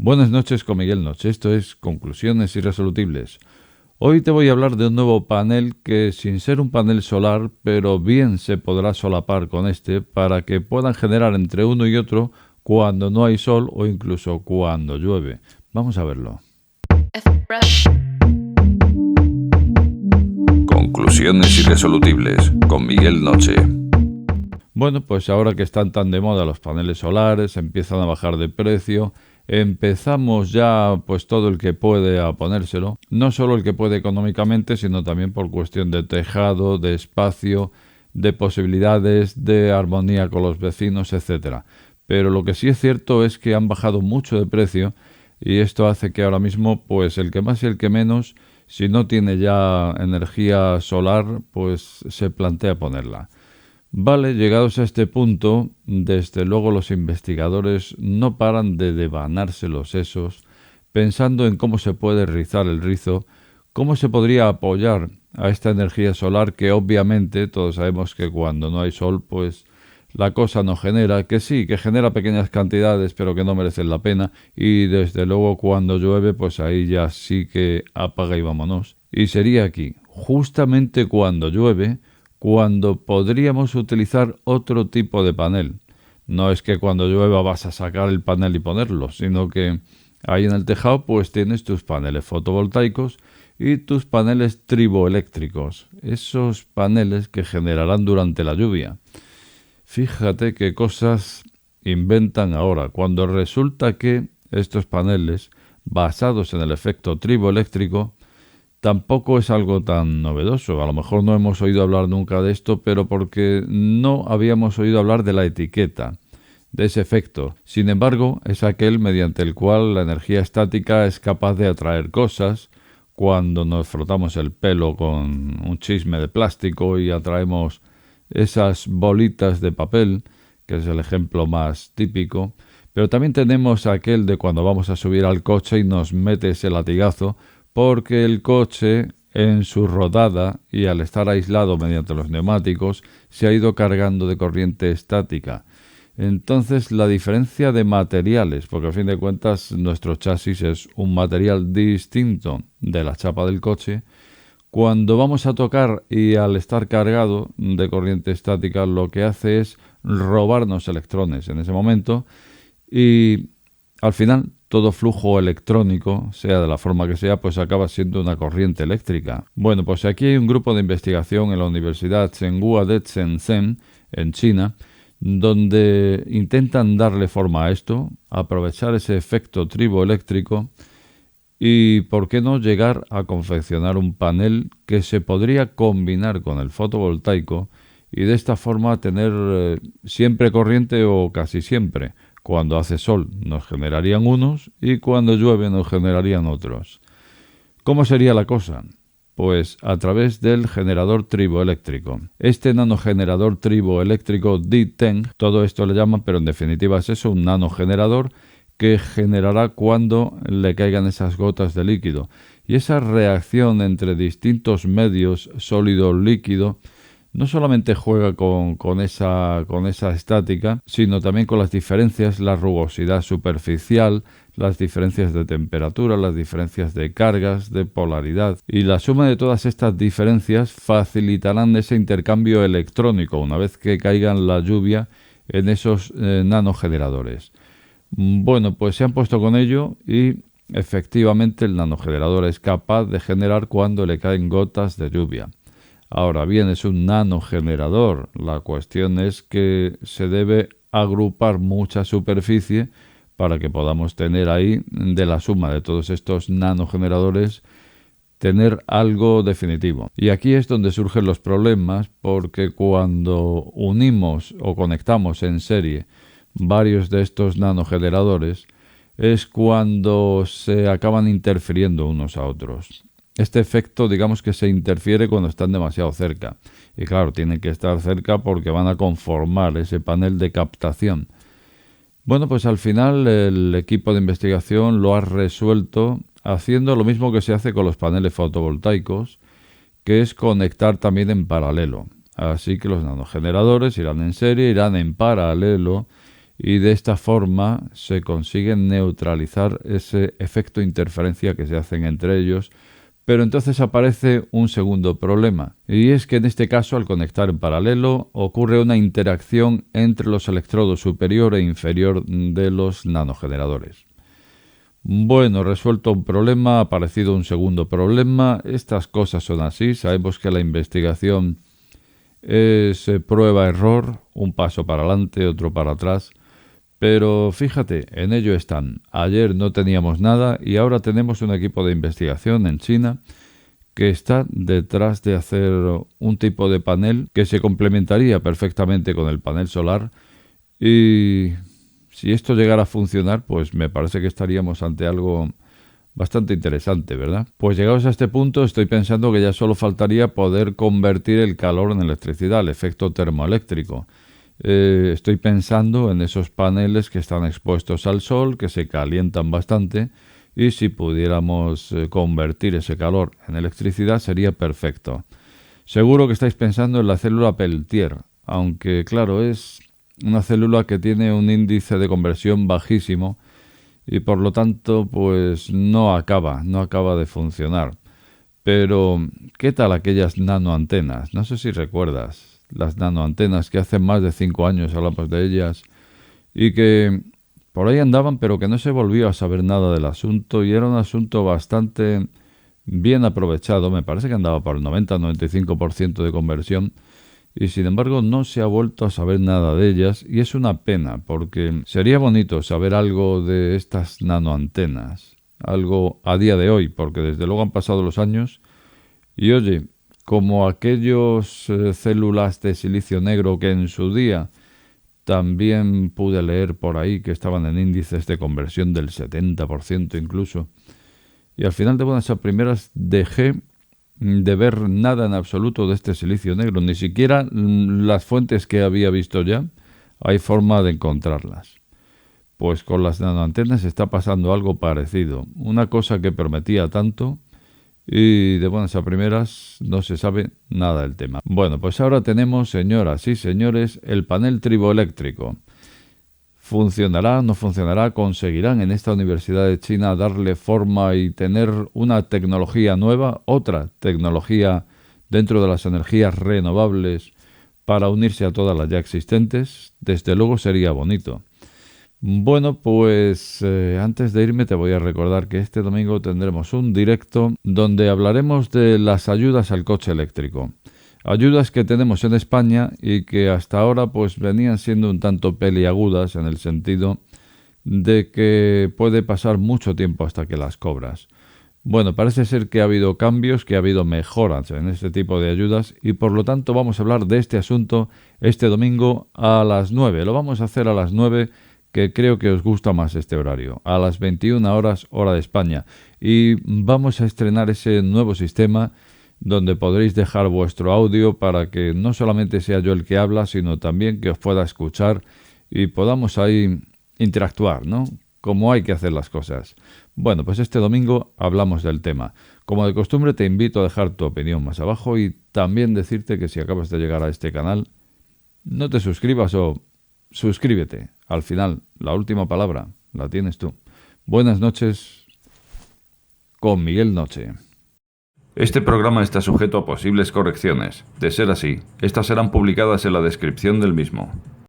Buenas noches con Miguel Noche, esto es Conclusiones Irresolubles. Hoy te voy a hablar de un nuevo panel que, sin ser un panel solar, pero bien se podrá solapar con este para que puedan generar entre uno y otro cuando no hay sol o incluso cuando llueve. Vamos a verlo. Conclusiones Irresolubles con Miguel Noche. Bueno, pues ahora que están tan de moda los paneles solares, empiezan a bajar de precio, empezamos ya pues todo el que puede a ponérselo, no solo el que puede económicamente, sino también por cuestión de tejado, de espacio, de posibilidades, de armonía con los vecinos, etcétera. Pero lo que sí es cierto es que han bajado mucho de precio y esto hace que ahora mismo pues el que más y el que menos, si no tiene ya energía solar, pues se plantea ponerla. Vale, llegados a este punto, desde luego los investigadores no paran de devanarse los sesos, pensando en cómo se puede rizar el rizo, cómo se podría apoyar a esta energía solar que obviamente todos sabemos que cuando no hay sol, pues la cosa no genera, que sí, que genera pequeñas cantidades, pero que no merecen la pena, y desde luego cuando llueve, pues ahí ya sí que apaga y vámonos. Y sería aquí, justamente cuando llueve, cuando podríamos utilizar otro tipo de panel. No es que cuando llueva vas a sacar el panel y ponerlo, sino que ahí en el tejado pues tienes tus paneles fotovoltaicos y tus paneles triboeléctricos, esos paneles que generarán durante la lluvia. Fíjate qué cosas inventan ahora, cuando resulta que estos paneles, basados en el efecto triboeléctrico, tampoco es algo tan novedoso. A lo mejor no hemos oído hablar nunca de esto, pero porque no habíamos oído hablar de la etiqueta, de ese efecto. Sin embargo, es aquel mediante el cual la energía estática es capaz de atraer cosas. Cuando nos frotamos el pelo con un chisme de plástico y atraemos esas bolitas de papel, que es el ejemplo más típico. Pero también tenemos aquel de cuando vamos a subir al coche y nos mete ese latigazo, porque el coche, en su rodada y al estar aislado mediante los neumáticos, se ha ido cargando de corriente estática. Entonces, la diferencia de materiales, porque a fin de cuentas nuestro chasis es un material distinto de la chapa del coche, cuando vamos a tocar y al estar cargado de corriente estática, lo que hace es robarnos electrones en ese momento y al final todo flujo electrónico, sea de la forma que sea, pues acaba siendo una corriente eléctrica. Bueno, pues aquí hay un grupo de investigación en la Universidad Tsinghua de Shenzhen, en China, donde intentan darle forma a esto, aprovechar ese efecto triboeléctrico y, ¿por qué no llegar a confeccionar un panel que se podría combinar con el fotovoltaico y de esta forma tener siempre corriente o casi siempre? Cuando hace sol nos generarían unos y cuando llueve nos generarían otros. ¿Cómo sería la cosa? Pues a través del generador triboeléctrico. Este nanogenerador triboeléctrico D10, todo esto le llaman, pero en definitiva es eso, un nanogenerador que generará cuando le caigan esas gotas de líquido. Y esa reacción entre distintos medios sólido-líquido no solamente juega con esa estática, sino también con las diferencias, la rugosidad superficial, las diferencias de temperatura, las diferencias de cargas, de polaridad. Y la suma de todas estas diferencias facilitarán ese intercambio electrónico una vez que caigan la lluvia en esos nanogeneradores. Bueno, pues se han puesto con ello y efectivamente el nanogenerador es capaz de generar cuando le caen gotas de lluvia. Ahora bien, es un nanogenerador. La cuestión es que se debe agrupar mucha superficie para que podamos tener ahí, de la suma de todos estos nanogeneradores, tener algo definitivo. Y aquí es donde surgen los problemas, porque cuando unimos o conectamos en serie varios de estos nanogeneradores, es cuando se acaban interfiriendo unos a otros. Este efecto, digamos que se interfiere cuando están demasiado cerca. Y claro, tienen que estar cerca porque van a conformar ese panel de captación. Bueno, pues al final el equipo de investigación lo ha resuelto haciendo lo mismo que se hace con los paneles fotovoltaicos, que es conectar también en paralelo. Así que los nanogeneradores irán en serie, irán en paralelo y de esta forma se consigue neutralizar ese efecto interferencia que se hacen entre ellos. Pero entonces aparece un segundo problema, y es que en este caso, al conectar en paralelo, ocurre una interacción entre los electrodos superior e inferior de los nanogeneradores. Bueno, resuelto un problema, ha aparecido un segundo problema. Estas cosas son así. Sabemos que la investigación es prueba-error, un paso para adelante, otro para atrás. Pero fíjate, en ello están. Ayer no teníamos nada y ahora tenemos un equipo de investigación en China que está detrás de hacer un tipo de panel que se complementaría perfectamente con el panel solar. Y si esto llegara a funcionar, pues me parece que estaríamos ante algo bastante interesante, ¿verdad? Pues llegados a este punto, estoy pensando que ya solo faltaría poder convertir el calor en electricidad, el efecto termoeléctrico. Estoy pensando en esos paneles que están expuestos al sol, que se calientan bastante, y si pudiéramos convertir ese calor en electricidad sería perfecto. Seguro que estáis pensando en la célula Peltier, aunque claro, es una célula que tiene un índice de conversión bajísimo y por lo tanto pues no acaba de funcionar. Pero, ¿qué tal aquellas nanoantenas? No sé si recuerdas las nanoantenas que hace más de 5 años hablamos de ellas y que por ahí andaban pero que no se volvió a saber nada del asunto y era un asunto bastante bien aprovechado. Me parece que andaba por el 90-95% de conversión y sin embargo no se ha vuelto a saber nada de ellas y es una pena porque sería bonito saber algo de estas nanoantenas, algo a día de hoy, porque desde luego han pasado los años y oye, como aquellos células de silicio negro que en su día también pude leer por ahí que estaban en índices de conversión del 70% incluso. Y al final de buenas a primeras dejé de ver nada en absoluto de este silicio negro, ni siquiera las fuentes que había visto ya, hay forma de encontrarlas. Pues con las nanoantenas está pasando algo parecido, una cosa que prometía tanto y de buenas a primeras no se sabe nada del tema. Bueno, pues ahora tenemos, señoras y señores, el panel triboeléctrico. ¿Funcionará? ¿No funcionará? ¿Conseguirán en esta Universidad de China darle forma y tener una tecnología nueva, otra tecnología dentro de las energías renovables para unirse a todas las ya existentes? Desde luego sería bonito. Bueno, pues antes de irme te voy a recordar que este domingo tendremos un directo donde hablaremos de las ayudas al coche eléctrico. Ayudas que tenemos en España y que hasta ahora pues venían siendo un tanto peliagudas en el sentido de que puede pasar mucho tiempo hasta que las cobras. Bueno, parece ser que ha habido cambios, que ha habido mejoras en este tipo de ayudas y por lo tanto vamos a hablar de este asunto este domingo a las 9. Lo vamos a hacer a las 9, que creo que os gusta más este horario, a las 21 horas hora de España. Y vamos a estrenar ese nuevo sistema donde podréis dejar vuestro audio para que no solamente sea yo el que habla, sino también que os pueda escuchar y podamos ahí interactuar, ¿no? Como hay que hacer las cosas. Bueno, pues este domingo hablamos del tema. Como de costumbre te invito a dejar tu opinión más abajo y también decirte que si acabas de llegar a este canal, no te suscribas o suscríbete. Al final, la última palabra la tienes tú. Buenas noches con Miguel Noche. Este programa está sujeto a posibles correcciones. De ser así, estas serán publicadas en la descripción del mismo.